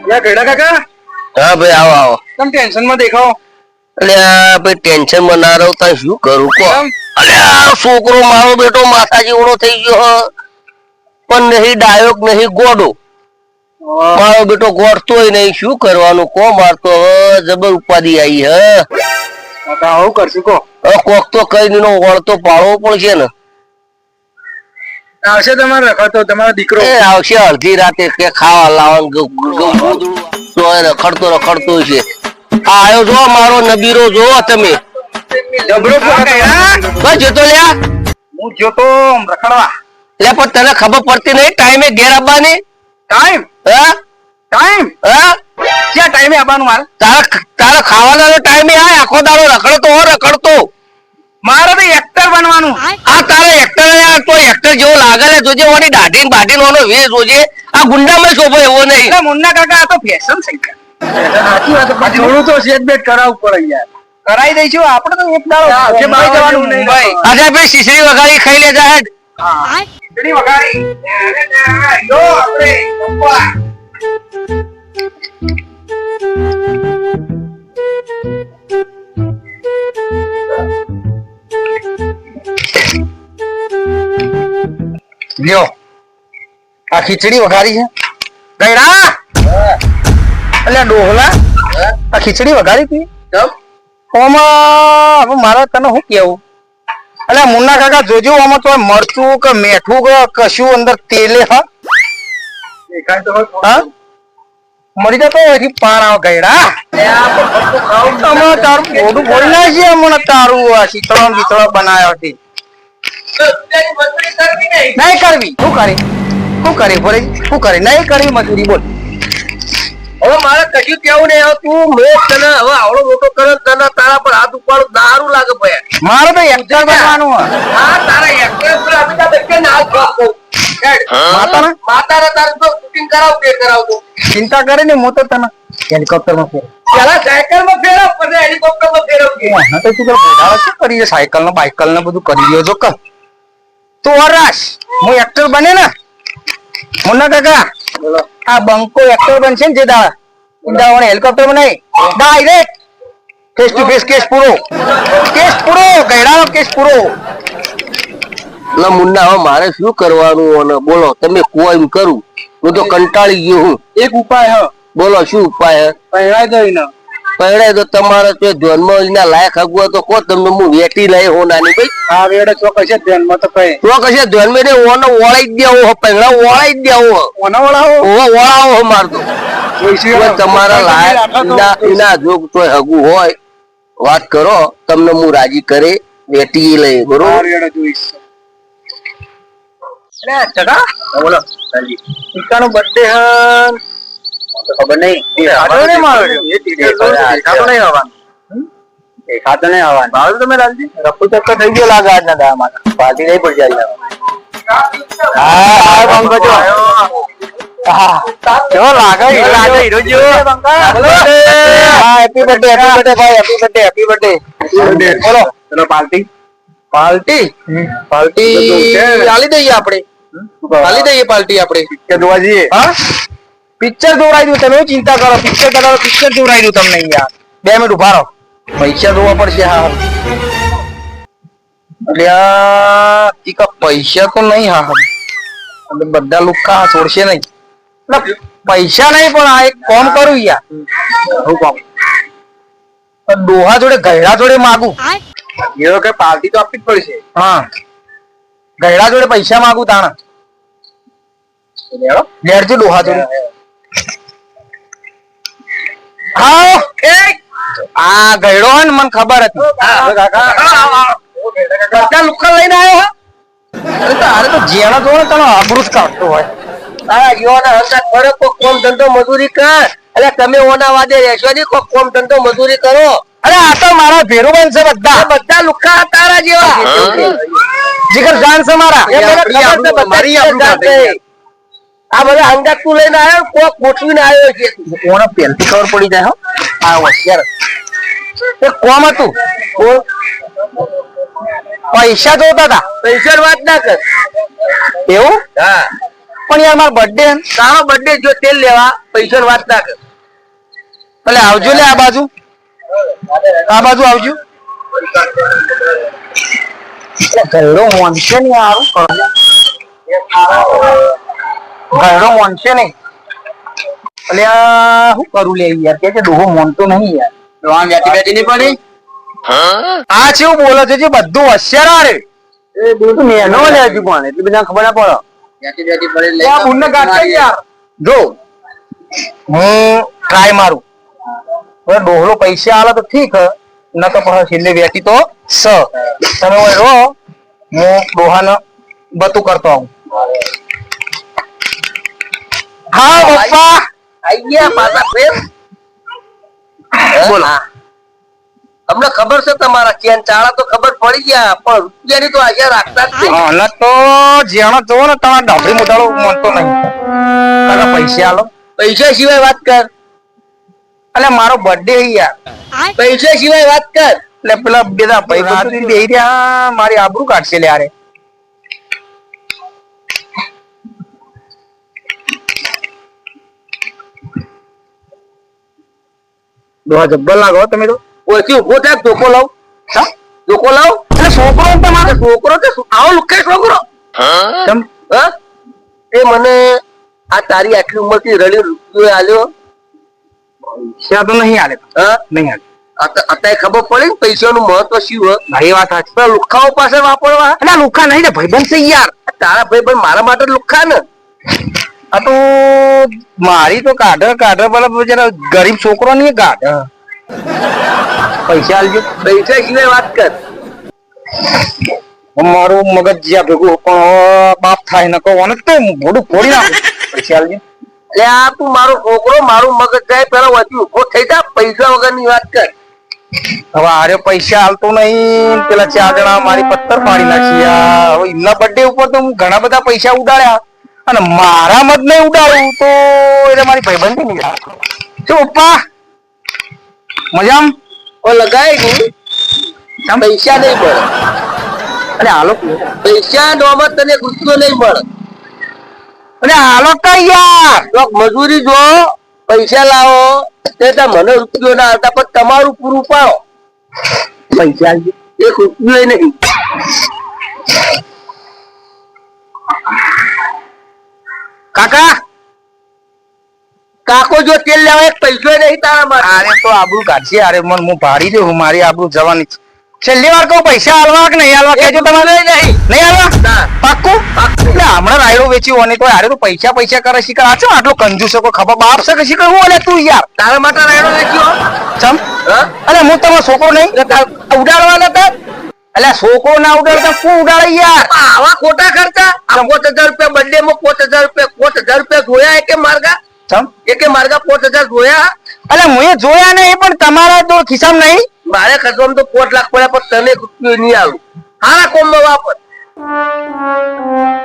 યા ગયડા કાકા હા ભાઈ આવો આવો તમે ટેન્શન માં દેખાઓ અલ્યા ભાઈ ટેન્શન માં ના રહું તો શું કરું કો અલ્યા છોકરો મારો બેટો માથા જેવડો થઈ ગયો પણ નહીં ડાયો નહીં ગોડો મારો બેટો ગોઠતોય નહીં શું કરવાનું કો મારતો જબર ઉપાધિ આવી આવું કરશું કો કોક તો કઈ નો વળતો પાડવો પડશે ને આવશે તમારે રખડતો તમારો દીકરો આવશે અડધી રાતે કે ખાવા લાવવાનું રખડતો છે આવ્યો જો મારો નબીરો જોવો તમે જબરો જતો લ્યા હું જોતો રખડવા લે પણ તને ખબર પડતી નહીં ટાઈમે ઘેર આવવાની ટાઈમ હા ટાઈમ હા ક્યાં ટાઈમે આવવાનું મારે તારા ખાવાના ટાઈમે આ આખો દાડો રખડતો મારે તો એક્ટર બનવાનું આ તારે એક્ટર તો એક્ટર જેવો લાગે ને જોજે ઓની દાઢી બાઢી નો વેશ જોજે આ ગુંડામાં શોભો એવો નહીં મુન્ના કાકા આ તો ફેશન છે થોડું તો સેટ બેટ કરાવવું પડે યાર કરાવી દઈશું આપણે તો એક દાડો જવાનું મુંબઈ આજે ભાઈ શીશડી વગાડી ખાઈ લે જા હેડ શીશડી વગાડી લો આપણે પપ્પા લ્યો આ ખીચડી વઘારી છે ગયડા એટલે ડોહલા આ ખીચડી વઘારી હતી ઓમાં મારે તને શું કેવું એટલે મુન્ના કાકા જોજો આમાં તો મરચું કે મીઠું કે કશું અંદર તેલે હા મરી જતો એથી પાણ આવ ગયડા તમે તારું મોઢું બોલી ના છે મને તારું આ શીતળો બીતળો બનાવ્યો હતી નહીં કરવી શું કરી નહીં કરી મજૂરી બોલ હવે મારે કશું કેવું નહીં તું મેં તને હવે આવડો મોટો કરે તને તારા પર હાથ ઉપાડું દારૂ લાગે ભાઈ મારે તો એક્ટર બનવાનું હા તારા એક્ટર પર અમિતાભ બચ્ચન ના હાથ આપો માતાના તારે તો શૂટિંગ કરાવતો ચિંતા કરે ને હું તો તને હેલિકોપ્ટર માં ફેર પેલા સાયકલ માં ફેરવ પછી હેલિકોપ્ટર માં ફેરવ તો તું શું કરી સાયકલ ને બાઇકલ ને બધું કરી લ્યો જો કર તું વરાશ હું એક્ટર બને ને મુન્ના કાકા આ બંકો એક્ટર બનશે ને જે દાડા હેલિકોપ્ટર માં નહીં direct face to face case પૂરો ગયડાનો કેસ પૂરો ના મુન્ના હવે મારે શું કરવાનું અને બોલો તમે કોઈ કરું હું તો કંટાળી ગયો હું એક ઉપાય હ બોલો શું ઉપાય પહેરાય તો તમારે તો ધ્યાનમાં ના લાયક હગવા તો કો તમને હું વેટી લઈ હો નાની ભાઈ આ વેડે ચોક્કસ ધ્યાનમાં તો કઈ ચોક્કસ ધ્યાનમાં ને ઓનો વળાઈ દેવો પહેલા વળાઈ દેવો ઓનો વળાવો મારતો તમારા લાયક એના જોગ તો હગું હોય વાત કરો તમને હું રાજી કરે વેટી લઈ બરોબર બોલો પિતાનો બર્થડે ખબર નહીં રફુ ચક્કર થઈ ગયો લાગે આજના દામાં પાર્ટી નહીં પડી જાય કેવો લાગે હીરો જેવો હેપી બર્થડે ભાઈ હેપી બર્થડે બોલો ચલો પાર્ટી આલી દઈએ આપણે પિક્ચર જોવા જઈએ પિક્ચર દોરાઈ દઉં તમે ચિંતા કરો પિક્ચર દોરાઈ દઉં તમને યાર 2 મિનિટ ઉભા રહો પૈસા જોવા પડશે હા એટલે પૈસા તો નહીં હા બધા લુકા છોડશે નહીં પૈસા નહીં પણ આ એક કામ કરું યાર હું કામ ડોહા જોડે ગયડા જોડે માગું એવો કે પાર્ટી તો આપવી જ પડશે હા ગયડા જોડે પૈસા માગું તાણા લેડજો ડોહા જોડે હા આ ગયડો હોય ને મને ખબર હતી લુકા લઈને આવ્યો તારે તો જેણા જોડે તને આબરૂ કાઢતો હોય કોમ ધંધો મજૂરી કર એટલે તમે ઓના વાદે રહેશો નહીં કોક કોમ ધંધો મજૂરી કરો અરે આ તો મારા ભેરુબેન છે બધા લુખા તારા જેવા જીગર જાન છે મારા આ બધા અંગાત તું લઈને આવ્યો કોક ગોઠવીને આવ્યો છે ઓને પહેલથી ખબર પડી જાય આ હોશિયાર એ કોમ હતું પૈસા જોતા હતા પૈસા વાત ના કર એવું હા પણ યાર મારો બર્થડે તારો બર્થડે જો તેલ લેવા પૈસાની વાત ના કર. એટલે આવજો લે આ બાજુ આવજો. ઘરડો મોનશે ને યાર, ઘરડો મોનશે નહીં. એટલે શું કરું લે યાર, કે ડોહો મોનતો નહીં યાર. આમ બેઠી બેઠી નહીં પડી. આ છે એવું બોલે છે જે બધું હોશિયાર રે. એ દૂધ મેનો લે હજુ પણ એટલી બધા ખબર ના પડે. બેઠી બેઠી પડી લઈ આ બુનને ગાંઠે યાર. જો હું ટ્રાય મારું, હવે ડોહલો પૈસા આલે તો ઠીક હે, ન તો પછી છેલ્લે વેટી તો સ. તમે ઓય રો, હું ડોહાને બતું કરતો આવું. હા પપ્પા આઈ ગયા પાછા ફેર. બોલો. તમને ખબર છે તમારા ચેન ચાળા તો ખબર પડી ગયા, પણ રૂપિયાની તો આશા રાખતા જ નહીં. અને તો જેનો જોવો ને તમારા ડાભરી મોટાળો માનતો નહીં. તમે પૈસા આલો. પૈસા સિવાય વાત કર. એટલે મારો બર્થડે યાર, પૈસા સિવાય વાત કર. એટલે પેલા બધા ભાઈ બે રહ્યા મારી આબરૂ કાઢશે લે યાર. દોહા જબ્બર લાગો તમે તો. ઓછી ઉભો થાય ધોકો લાવ. હા? ધોકો લાવ. એટલે છોકરો તમારે છોકરો તે આવો લુખાય છોકરો. કેમ? હા? એ મને આ તારી આટલી ઉંમર થી રડી રૂપિયો આલ્યો. પૈસા તો નહીં આલે. હા? નહીં આલે. અત્યારે ખબર પડી ને પૈસાનું મહત્વ શું હોય. ભાઈ વાત સાચી. પણ લુખાઓ પાસે વાપરવા. એટલે લુખા નહીં ને ભાઈબંધ છે યાર. તારા ભાઈ પણ મારા માટે લુખા ને. આ તો મારી તો કાઢે પેલા જરા ગરીબ છોકરો નહીં કાઢે. પૈસા આલજો. પૈસા સિવાય વાત કર. મારું મગજ જ્યાં ભેગું પણ બાપ થાય ને કહો ને તો મોઢું ફોડી નાખું. પૈસા આલજો. એટલે આ તું મારો છોકરો મારું મગજ જાય પેલા વચ્ચે ઉભો થઈ જા. પૈસા વગર ની વાત કર. હવે આરે પૈસા આલતો નહીં. પેલા 4 જણા મારી પથ્થર પાડી નાખી. હવે એમના બર્થડે ઉપર તો હું ઘણા બધા પૈસા ઉડાડ્યા અને મારા મત નહીં ઉડાડું તો એટલે મારી ભાઈબંધી નહીં. શું પપ્પા મજામ? ઓ લગાય ગઈ. પૈસા નહીં મળે. અરે હાલો. પૈસા નોમત તને રૂપિયો નહીં મળે. અરે હાલો કઈ યાર. તો મજૂરી જો પૈસા લાવો તે મને રૂપિયો ના આવતા, પણ તમારું પૂરું પાડો. પૈસા આલજો. એક રૂપિયો નહીં. કાકા કાકો જો તેલ લેવા એક પૈસો નહીં તારા માટે. અરે તો આબરૂ કાઢશે. અરે મન હું ભાડી દઉં. મારી આબરૂ જવાની છે. છેલ્લી વાર કહું પૈસા આલવા કે નહીં આલવા કેજો તમારે. નહીં આલવા પાક્કું. એટલે હમણાં રાયડો વેચી હોની તો યાર તો પૈસા કરે શીખર. આ છે આટલો કંજૂસ છે, કોઈ ખબર બાપ છે કે શીખર હું અલે તું યાર. તારા માટે રાયડો વેચ્યો. ચમ અરે હું તમારો છોકરો નહીં ઉડાડવાના હતા. એટલે છોકરો ના ઉડાડતા શું ઉડાડે યાર. આવા ખોટા ખર્ચા. 5000 રૂપિયા બર્થડે માં 5000 રૂપિયા જોયા કે માર્ગા. ચમ એકે માર્ગા 5000 જોયા. એટલે હું જોયા નહીં પણ તમારા તો ખિસ્સામાં નહીં. મારે ખર્ચવામાં તો 5 લાખ પડ્યા, પણ તને રૂપિયો નહીં આલું. હારા કોમમાં વાપર.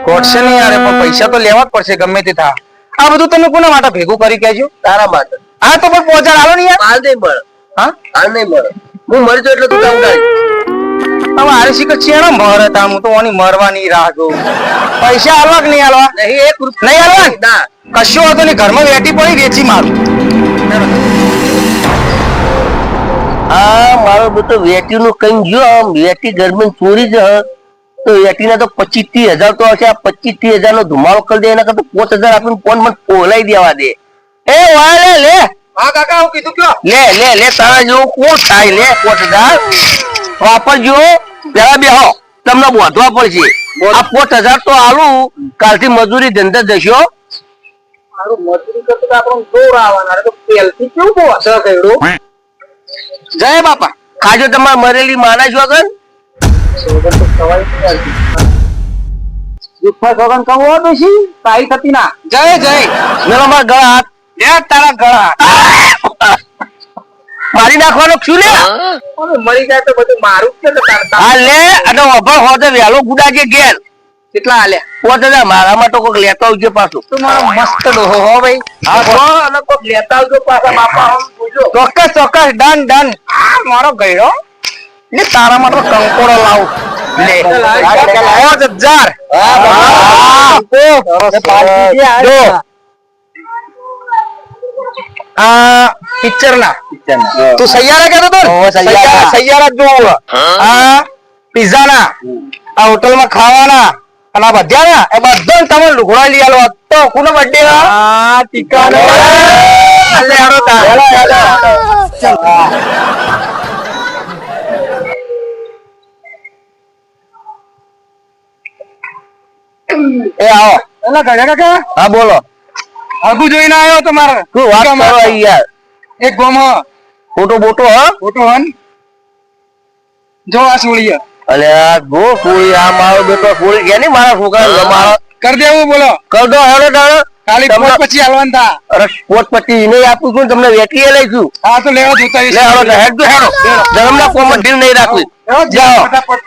કોટશે નહીં યાર, પણ પૈસા તો લેવા જ પડશે ગમે તે થા. આ બધું તમે કોના માટે ભેગું કરી કેજો. તારા માટે. હા તો પણ 5000 આલો ને યાર. હાલ નહીં મળે. હા હાલ નહીં મળે. હું મરી જાઉં એટલે તું ઉડાડી. હવે આરે શીખર ચેડો મરે તા. હું તો ઓની મરવાની રાહ જોઉં. પૈસા આલવા કે નહીં આલવા? નહીં એક રૂપિયો નહીં આલવા ને? ના. કશો હતો નહીં. ઘરમાં વેટી પડી વેચી મારું. હા મારો બેટો વેટી નું કઈ ગયો. આમ વેટી ગરમી ચોરી જ તો વેટી ના તો 25-30 હજાર તો હશે. આ 25-30 નો ધુમાડો કરી દે એના કરતા 5000 આપીને ફોન મને પોલાઈ દેવા દે. એ વાય લે. હા કાકા હું કીધું કયો. લે તારા જેવું કોણ થાય. લે 5000 વાપરજો. પેલા બેહો તમને બોધવા પડશે. આ 5000 તો આલું. કાલથી મજૂરી ધંધા જશો. મારું મજૂરી કરતો તો આપણને જોર આવવાના. તો પેલથી કેવું બહુ અસર કર્યું. જય બાપા. ખાજો તમારે મરેલી માના છો કર. મેરો મારા ગળા હાથ. લે તારા ગળા હાથ. મારી નાખવાનો શું લે. મરી જાય તો બધું મારું જ છે. હા લે અને ઓભર હોતે વેલો ગુડાજે ઘેર. કેટલા હાલ્યા. 5000 મારામાં તો કોઈક લેતો આવજો પાછું. તો મારો મસ્ત ડોહો હો ભાઈ. હા અને કોઈક લેતા આવજો પાછા બાપા. આમ પૂછો. ચોક્કસ ડન. આ મારો ગયડો ને તારા માટે કંકોડો લાવ. લે લાયો 1000. જો આ પિક્ચર ના તું સૈયારા કહેતો તો ને? સૈયારા જો આ પિઝા ના આ હોટલ માં ખાવાના અને આ બધા ના એ બધા તમે લુગડા લઈ આલો તો કોનો બર્થડે હા ટીકાનો લે હારો તા એ આવો એલા ગજા કાકા હા બોલો આગુ જોઈને આવ્યો તમારે શું વાત કરો યાર એક ગોમો ફોટો બોટો હા ફોટો હન જો આ સોળીએ અલે આ ગો સોળી આ મારો બેટો સોળી કે નહીં મારા છોકરા મારો કર દેવું બોલો કર દો હેડો ડાળો ખાલી પોત પછી હાલવાન થા અરે પોત પછી એને આપું છું તમને વેટીએ લઈશું હા તો લેવા જોતા લે હેડો હેડો હેડો જન્મના કોમ ઢીલ નહીં રાખવી જાઓ ફટાફટ